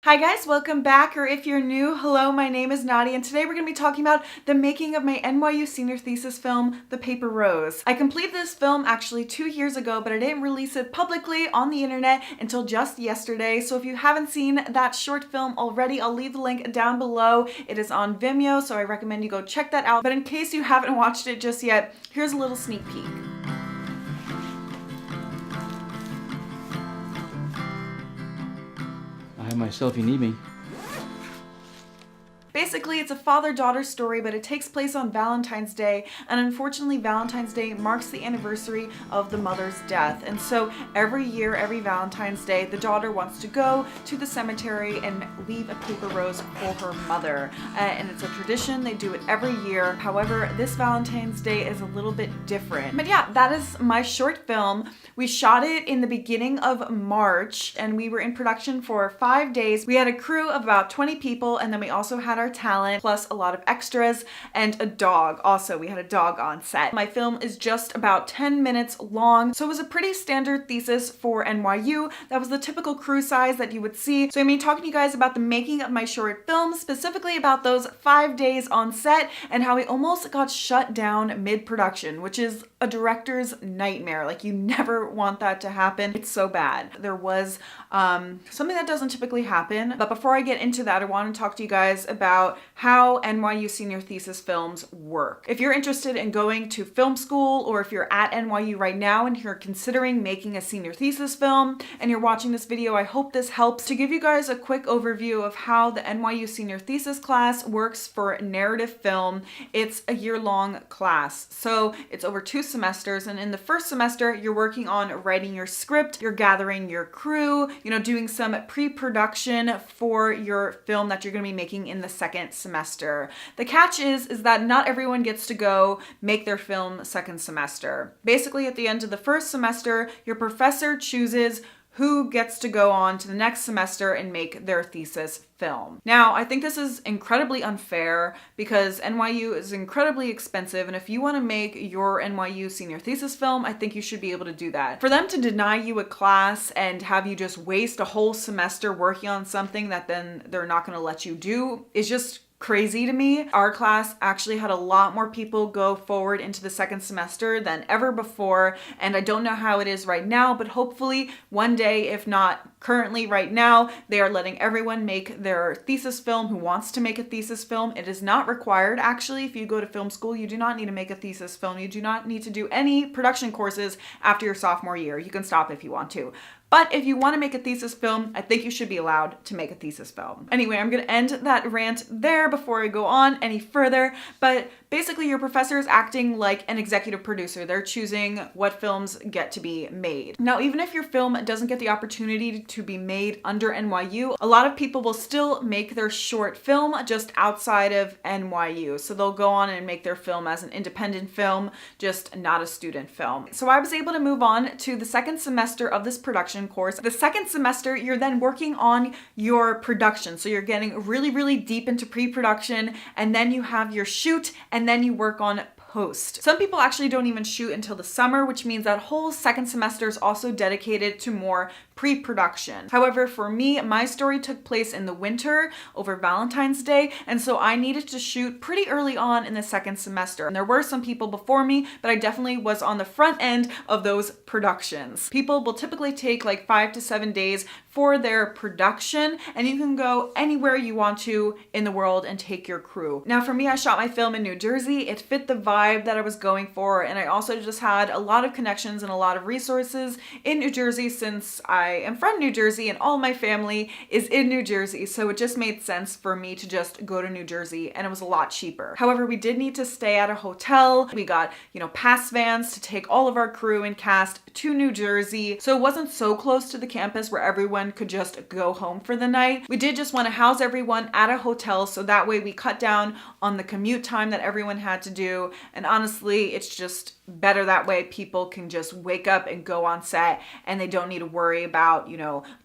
Hi guys, welcome back, or if you're new, hello, my name is Nadia, and today we're going to be talking about the making of my NYU senior thesis film, The Paper Rose. I completed this film actually 2 years ago, but I didn't release it publicly on the internet until just yesterday, so if you haven't seen that short film already, I'll leave the link down below. It is on Vimeo, so I recommend you go check that out, but in case you haven't watched it just yet, here's a little sneak peek. I have myself, you need me. Basically, it's a father-daughter story, but it takes place on Valentine's Day, and unfortunately Valentine's Day marks the anniversary of the mother's death. And so every year, every Valentine's Day, the daughter wants to go to the cemetery and leave a paper rose for her mother. And it's a tradition, they do it every year. However, this Valentine's Day is a little bit different. But yeah, that is my short film. We shot it in the beginning of March, and we were in production for 5 days. We had a crew of about 20 people, and then we also had our talent, plus a lot of extras, and a dog. Also, we had a dog on set. My film is just about 10 minutes long, so it was a pretty standard thesis for NYU. That was the typical crew size that you would see. So I'm going to be talking to you guys about the making of my short film, specifically about those 5 days on set and how we almost got shut down mid-production, which is a director's nightmare. Like, you never want that to happen. It's so bad. There was something that doesn't typically happen, but before I get into that, I want to talk to you guys about how NYU senior thesis films work. If you're interested in going to film school, or if you're at NYU right now and you're considering making a senior thesis film and you're watching this video, I hope this helps. To give you guys a quick overview of how the NYU senior thesis class works for narrative film, it's a year-long class. So it's over 2 semesters, and in the first semester, you're working on writing your script, you're gathering your crew, doing some pre-production for your film that you're going to be making in the second semester. The catch is that not everyone gets to go make their film second semester. Basically, at the end of the first semester, your professor chooses who gets to go on to the next semester and make their thesis film. Now, I think this is incredibly unfair because NYU is incredibly expensive, and if you want to make your NYU senior thesis film, I think you should be able to do that. For them to deny you a class and have you just waste a whole semester working on something that then they're not going to let you do is just crazy to me. Our class actually had a lot more people go forward into the second semester than ever before, and I don't know how it is right now, but hopefully one day, if not currently right now, they are letting everyone make their thesis film who wants to make a thesis film. It is not required, actually. If you go to film school, you do not need to make a thesis film. You do not need to do any production courses after your sophomore year. You can stop if you want to. But if you want to make a thesis film, I think you should be allowed to make a thesis film. Anyway, I'm going to end that rant there before I go on any further. But basically, your professor is acting like an executive producer. They're choosing what films get to be made. Now, even if your film doesn't get the opportunity to be made under NYU, a lot of people will still make their short film just outside of NYU. So they'll go on and make their film as an independent film, just not a student film. So I was able to move on to the second semester of this production course. The second semester, you're then working on your production. So you're getting really, really deep into pre-production, and then you have your shoot, and then you work on post. Some people actually don't even shoot until the summer, which means that whole second semester is also dedicated to more pre-production. However, for me, my story took place in the winter over Valentine's Day, and so I needed to shoot pretty early on in the second semester. And there were some people before me, but I definitely was on the front end of those productions. People will typically take like 5 to 7 days for their production, and you can go anywhere you want to in the world and take your crew. Now, for me, I shot my film in New Jersey. It fit the vibe that I was going for, and I also just had a lot of connections and a lot of resources in New Jersey since I am from New Jersey and all my family is in New Jersey, so it just made sense for me to just go to New Jersey, and it was a lot cheaper. However, we did need to stay at a hotel. We got, pass vans to take all of our crew and cast to New Jersey, so it wasn't so close to the campus where everyone could just go home for the night. We did just want to house everyone at a hotel, so that way we cut down on the commute time that everyone had to do, and honestly, it's just better that way. People can just wake up and go on set, and they don't need to worry about,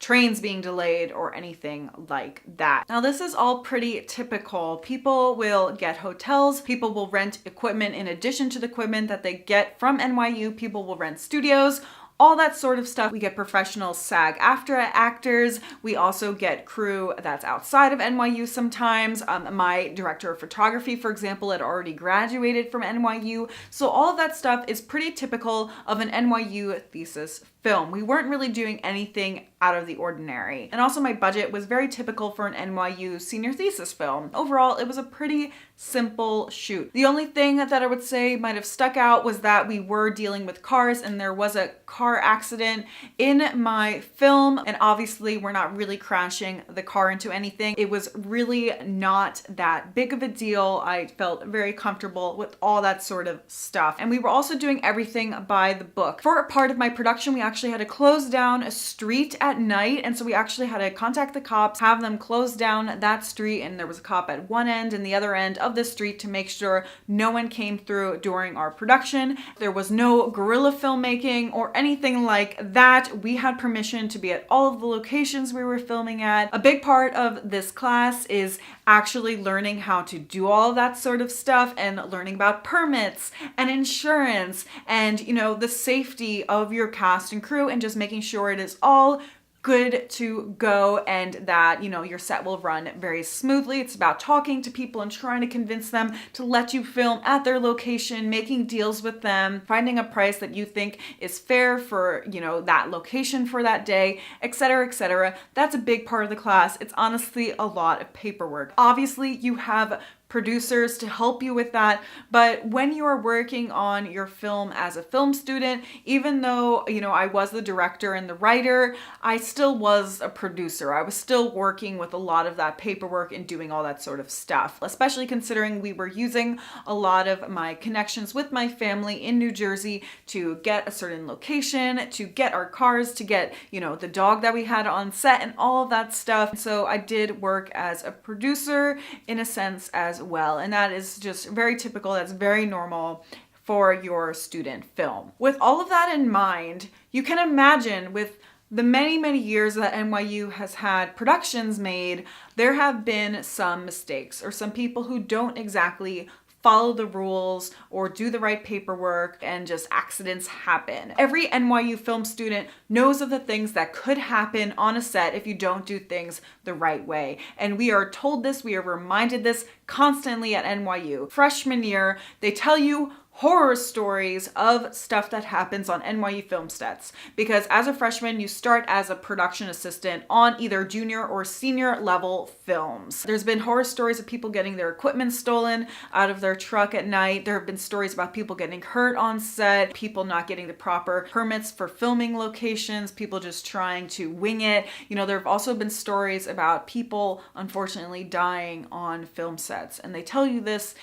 trains being delayed or anything like that. Now, this is all pretty typical. People will get hotels, people will rent equipment in addition to the equipment that they get from NYU, people will rent studios. all that sort of stuff. We get professional SAG-AFTRA actors. We also get crew that's outside of NYU sometimes. My director of photography, for example, had already graduated from NYU. So all of that stuff is pretty typical of an NYU thesis film. We weren't really doing anything out of the ordinary. And also my budget was very typical for an NYU senior thesis film. Overall, it was a pretty simple shoot. The only thing that I would say might have stuck out was that we were dealing with cars and there was a car accident in my film. And obviously we're not really crashing the car into anything. It was really not that big of a deal. I felt very comfortable with all that sort of stuff. And we were also doing everything by the book. For a part of my production, we actually had to close down a street at night. And so we actually had to contact the cops, have them close down that street. And there was a cop at one end and the other end of the street to make sure no one came through during our production. There was no guerrilla filmmaking or anything like that. We had permission to be at all of the locations we were filming at. A big part of this class is actually learning how to do all of that sort of stuff and learning about permits and insurance and, you know, the safety of your cast and crew and just making sure it is all good to go and that, you know, your set will run very smoothly. It's about talking to people and trying to convince them to let you film at their location, making deals with them, finding a price that you think is fair for, you know, that location for that day, etc., etc. That's a big part of the class. It's honestly a lot of paperwork. Obviously, you have producers to help you with that. But when you are working on your film as a film student, even though, you know, I was the director and the writer, I still was a producer. I was still working with a lot of that paperwork and doing all that sort of stuff, especially considering we were using a lot of my connections with my family in New Jersey to get a certain location, to get our cars, to get, you know, the dog that we had on set and all of that stuff. So I did work as a producer in a sense as well. And that is just very typical. That's very normal for your student film. With all of that in mind, you can imagine with the many, many years that NYU has had productions made, there have been some mistakes or some people who don't exactly follow the rules or do the right paperwork and just accidents happen. Every NYU film student knows of the things that could happen on a set if you don't do things the right way. And we are told this, we are reminded this constantly at NYU. Freshman year, they tell you horror stories of stuff that happens on NYU film sets. Because as a freshman, you start as a production assistant on either junior or senior level films. There's been horror stories of people getting their equipment stolen out of their truck at night. There have been stories about people getting hurt on set, people not getting the proper permits for filming locations, people just trying to wing it. You know, there have also been stories about people unfortunately dying on film sets. And they tell you this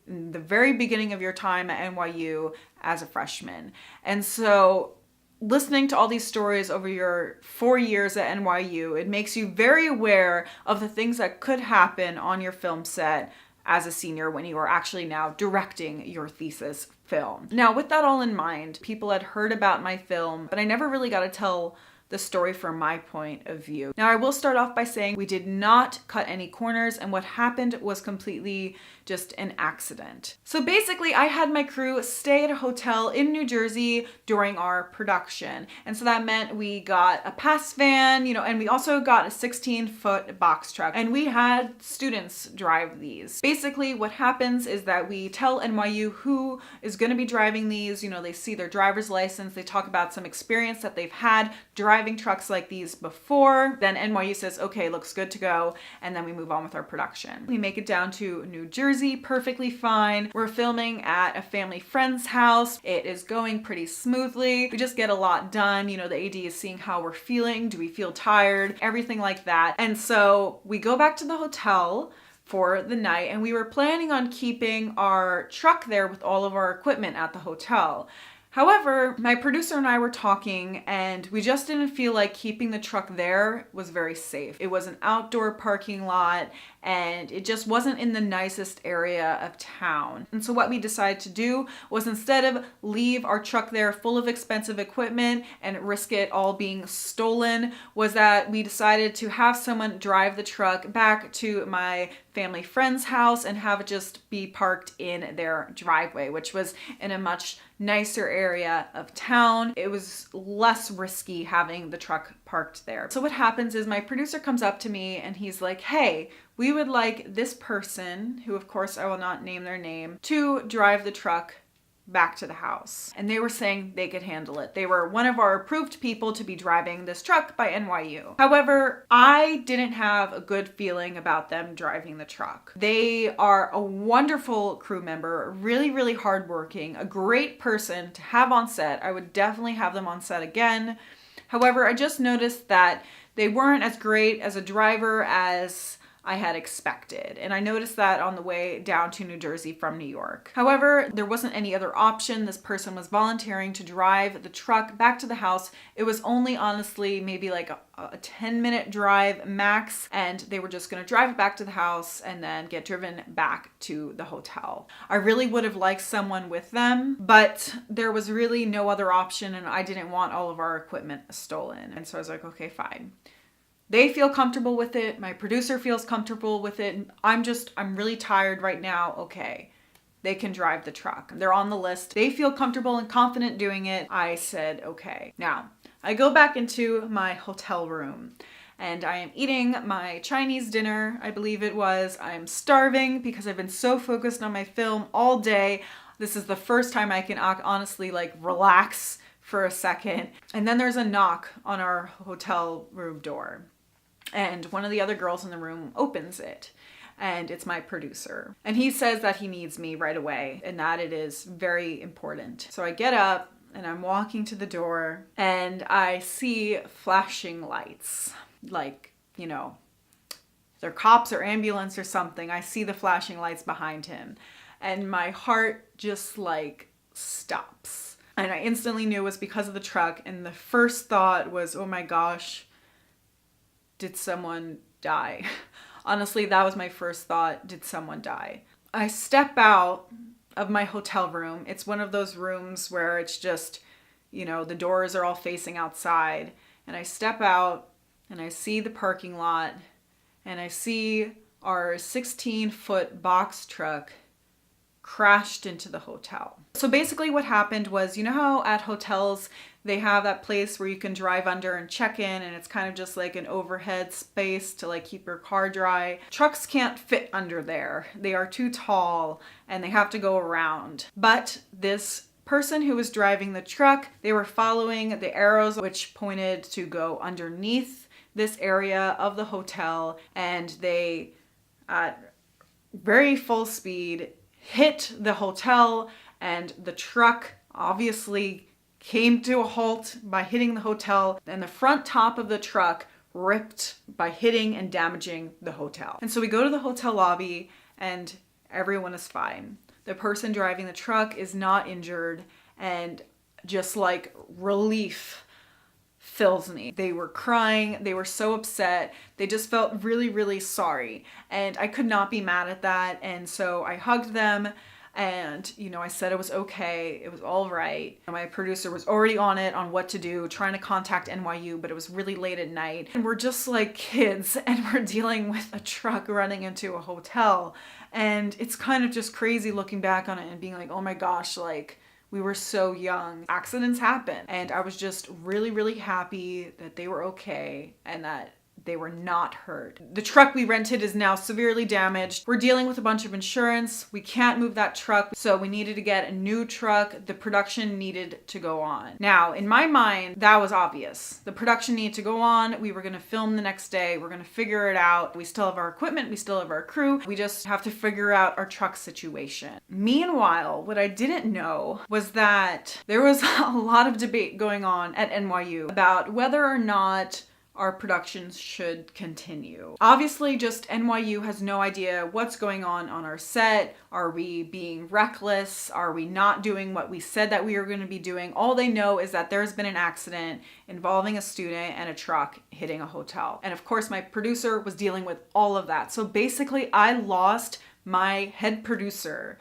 in the very beginning of your time at NYU as a freshman. And so listening to all these stories over your 4 years at NYU, it makes you very aware of the things that could happen on your film set as a senior when you are actually now directing your thesis film. Now, with that all in mind, people had heard about my film, but I never really got to tell the story from my point of view. Now, I will start off by saying we did not cut any corners, and what happened was completely just an accident. So basically, I had my crew stay at a hotel in New Jersey during our production. And so that meant we got a pass van, you know, and we also got a 16-foot box truck, and we had students drive these. Basically, what happens is that we tell NYU who is going to be driving these. You know, they see their driver's license, they talk about some experience that they've had driving trucks like these before. Then NYU says, okay, looks good to go. And then we move on with our production. We make it down to New Jersey perfectly fine. We're filming at a family friend's house. It is going pretty smoothly. We just get a lot done. You know, the AD is seeing how we're feeling. Do we feel tired? Everything like that. And so we go back to the hotel for the night, and we were planning on keeping our truck there with all of our equipment at the hotel. However, my producer and I were talking, and we just didn't feel like keeping the truck there was very safe. It was an outdoor parking lot, and it just wasn't in the nicest area of town. And so what we decided to do was, instead of leave our truck there full of expensive equipment and risk it all being stolen, was that we decided to have someone drive the truck back to my family friend's house and have it just be parked in their driveway, which was in a much nicer area of town. It was less risky having the truck parked there. So what happens is my producer comes up to me and he's like, hey, we would like this person, who of course I will not name their name, to drive the truck back to the house. And they were saying they could handle it. They were one of our approved people to be driving this truck by NYU. However, I didn't have a good feeling about them driving the truck. They are a wonderful crew member, really, really hardworking, a great person to have on set. I would definitely have them on set again. However, I just noticed that they weren't as great as a driver as I had expected. And I noticed that on the way down to New Jersey from New York. However, there wasn't any other option. This person was volunteering to drive the truck back to the house. It was only honestly maybe like a 10-minute drive max, and they were just gonna drive it back to the house and then get driven back to the hotel. I really would have liked someone with them, but there was really no other option, and I didn't want all of our equipment stolen. And so I was like, okay, fine. They feel comfortable with it. My producer feels comfortable with it. I'm really tired right now. Okay, they can drive the truck. They're on the list. They feel comfortable and confident doing it. I said, okay. Now, I go back into my hotel room and I am eating my Chinese dinner, I believe it was. I'm starving because I've been so focused on my film all day. This is the first time I can honestly relax for a second. And then there's a knock on our hotel room door. And one of the other girls in the room opens it, and it's my producer. And he says that he needs me right away and that it is very important. So I get up and I'm walking to the door and I see flashing lights, like, you know, they're cops or ambulance or something. I see the flashing lights behind him and my heart just stops. And I instantly knew it was because of the truck. And the first thought was, oh my gosh, did someone die? Honestly, that was my first thought. Did someone die? I step out of my hotel room. It's one of those rooms where it's just, you know, the doors are all facing outside. And I step out and I see the parking lot and I see our 16-foot box truck crashed into the hotel. So basically what happened was, you know how at hotels they have that place where you can drive under and check in, and it's kind of just like an overhead space to keep your car dry. Trucks can't fit under there. They are too tall and they have to go around. But this person who was driving the truck, they were following the arrows which pointed to go underneath this area of the hotel, and they at very full speed hit the hotel, and the truck obviously came to a halt by hitting the hotel, and the front top of the truck ripped by hitting and damaging the hotel. And so we go to the hotel lobby and everyone is fine. The person driving the truck is not injured, and just relief fills me. They were crying. They were so upset. They just felt really, really sorry. And I could not be mad at that. And so I hugged them and, you know, I said it was okay. It was all right. My producer was already on it, on what to do, trying to contact NYU, but it was really late at night. And we're just like kids and we're dealing with a truck running into a hotel. And it's kind of just crazy looking back on it and being like, oh my gosh, we were so young. Accidents happen. And I was just really, really happy that they were okay and that they were not hurt. The truck we rented is now severely damaged. We're dealing with a bunch of insurance. We can't move that truck, so we needed to get a new truck. The production needed to go on. Now, in my mind, that was obvious. The production needed to go on. We were gonna film the next day. We're gonna figure it out. We still have our equipment. We still have our crew. We just have to figure out our truck situation. Meanwhile, what I didn't know was that there was a lot of debate going on at NYU about whether or not our productions should continue. Obviously, just NYU has no idea what's going on our set. Are we being reckless? Are we not doing what we said that we were going to be doing? All they know is that there's been an accident involving a student and a truck hitting a hotel. And of course, my producer was dealing with all of that. So basically, I lost my head producer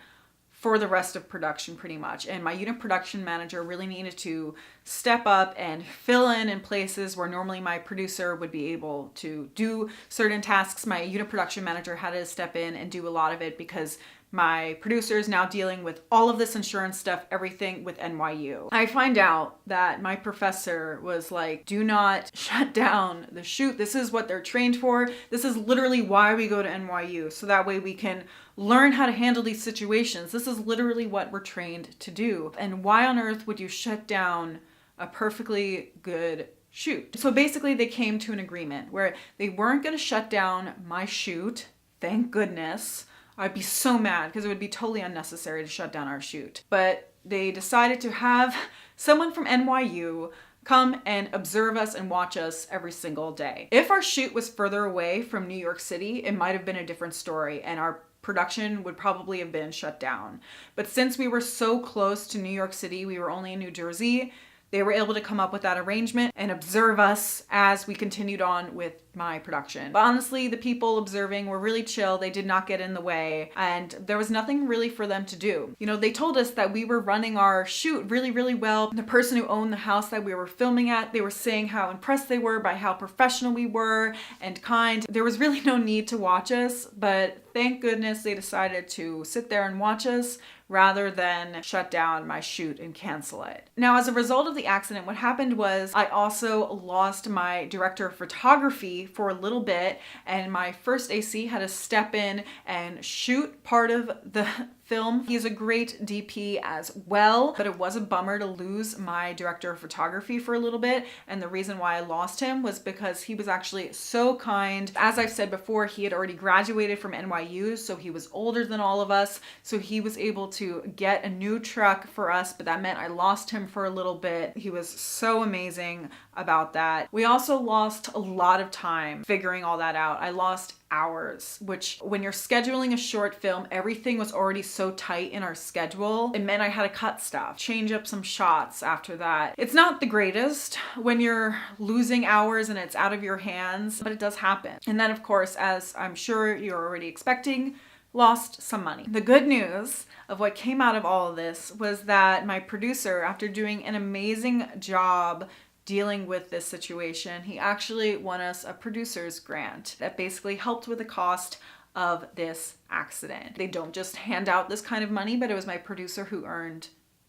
for the rest of production pretty much. And my unit production manager really needed to step up and fill in places where normally my producer would be able to do certain tasks. My unit production manager had to step in and do a lot of it because My producer is now dealing with all of this insurance stuff, everything with NYU. I find out that my professor was like, do not shut down the shoot. This is what they're trained for. This is literally why we go to NYU. So that way we can learn how to handle these situations. This is literally what we're trained to do. And why on earth would you shut down a perfectly good shoot? So basically they came to an agreement where they weren't going to shut down my shoot. Thank goodness. I'd be so mad because it would be totally unnecessary to shut down our shoot. But they decided to have someone from NYU come and observe us and watch us every single day. If our shoot was further away from New York City, it might have been a different story and our production would probably have been shut down. But since we were so close to New York City, we were only in New Jersey, they were able to come up with that arrangement and observe us as we continued on with my production. But honestly, the people observing were really chill. They did not get in the way and there was nothing really for them to do. You know, they told us that we were running our shoot really, really well. The person who owned the house that we were filming at, they were saying how impressed they were by how professional we were and kind. There was really no need to watch us, but thank goodness they decided to sit there and watch us rather than shut down my shoot and cancel it. Now, as a result of the accident, what happened was I also lost my director of photography for a little bit, and my first AC had to step in and shoot part of the film. He's a great DP as well, but it was a bummer to lose my director of photography for a little bit. And the reason why I lost him was because he was actually so kind. As I've said before, he had already graduated from NYU, so he was older than all of us. So he was able to get a new truck for us, but that meant I lost him for a little bit. He was so amazing about that. We also lost a lot of time figuring all that out. I lost hours, which when you're scheduling a short film, everything was already so tight in our schedule. It meant I had to cut stuff, change up some shots after that. It's not the greatest when you're losing hours and it's out of your hands, but it does happen. And then of course, as I'm sure you're already expecting, lost some money. The good news of what came out of all of this was that my producer, after doing an amazing job dealing with this situation, he actually won us a producer's grant that basically helped with the cost of this accident. They don't just hand out this kind of money, but it was my producer who earned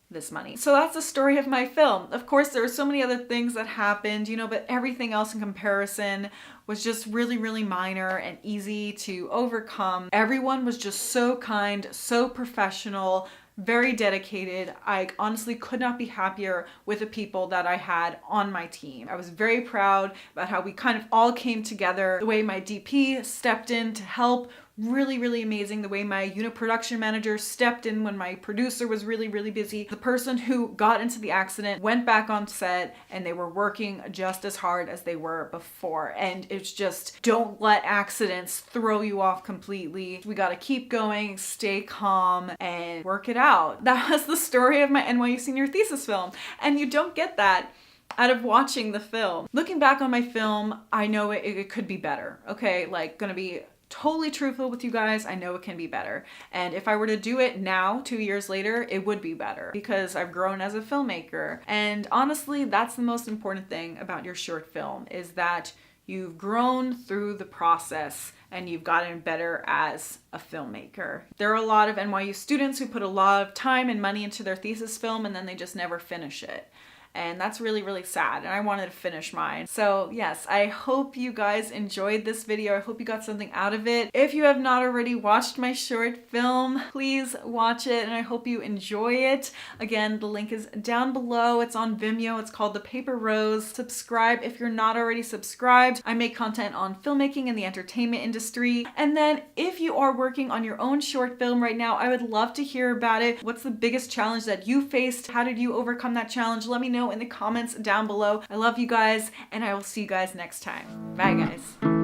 this money. So that's the story of my film. Of course, there were so many other things that happened, you know, but everything else in comparison was just really, really minor and easy to overcome. Everyone was just so kind, so professional, very dedicated. I honestly could not be happier with the people that I had on my team. I was very proud about how we kind of all came together, the way my DP stepped in to help. Really, really amazing. The way my unit production manager stepped in when my producer was really, really busy. The person who got into the accident went back on set and they were working just as hard as they were before. And it's just, don't let accidents throw you off completely. We got to keep going, stay calm, and work it out. That was the story of my NYU senior thesis film. And you don't get that out of watching the film. Looking back on my film, I know it could be better. Okay, like gonna be totally truthful with you guys, I know it can be better. And if I were to do it now, 2 years later, it would be better because I've grown as a filmmaker. And honestly, that's the most important thing about your short film, is that you've grown through the process and you've gotten better as a filmmaker. There are a lot of NYU students who put a lot of time and money into their thesis film and then they just never finish it. And that's really, really sad. And I wanted to finish mine. So yes, I hope you guys enjoyed this video. I hope you got something out of it. If you have not already watched my short film, please watch it and I hope you enjoy it. Again, the link is down below. It's on Vimeo. It's called The Paper Rose. Subscribe if you're not already subscribed. I make content on filmmaking and the entertainment industry. And then if you are working on your own short film right now, I would love to hear about it. What's the biggest challenge that you faced? How did you overcome that challenge? Let me know in the comments down below. I love you guys and I will see you guys next time. Bye guys.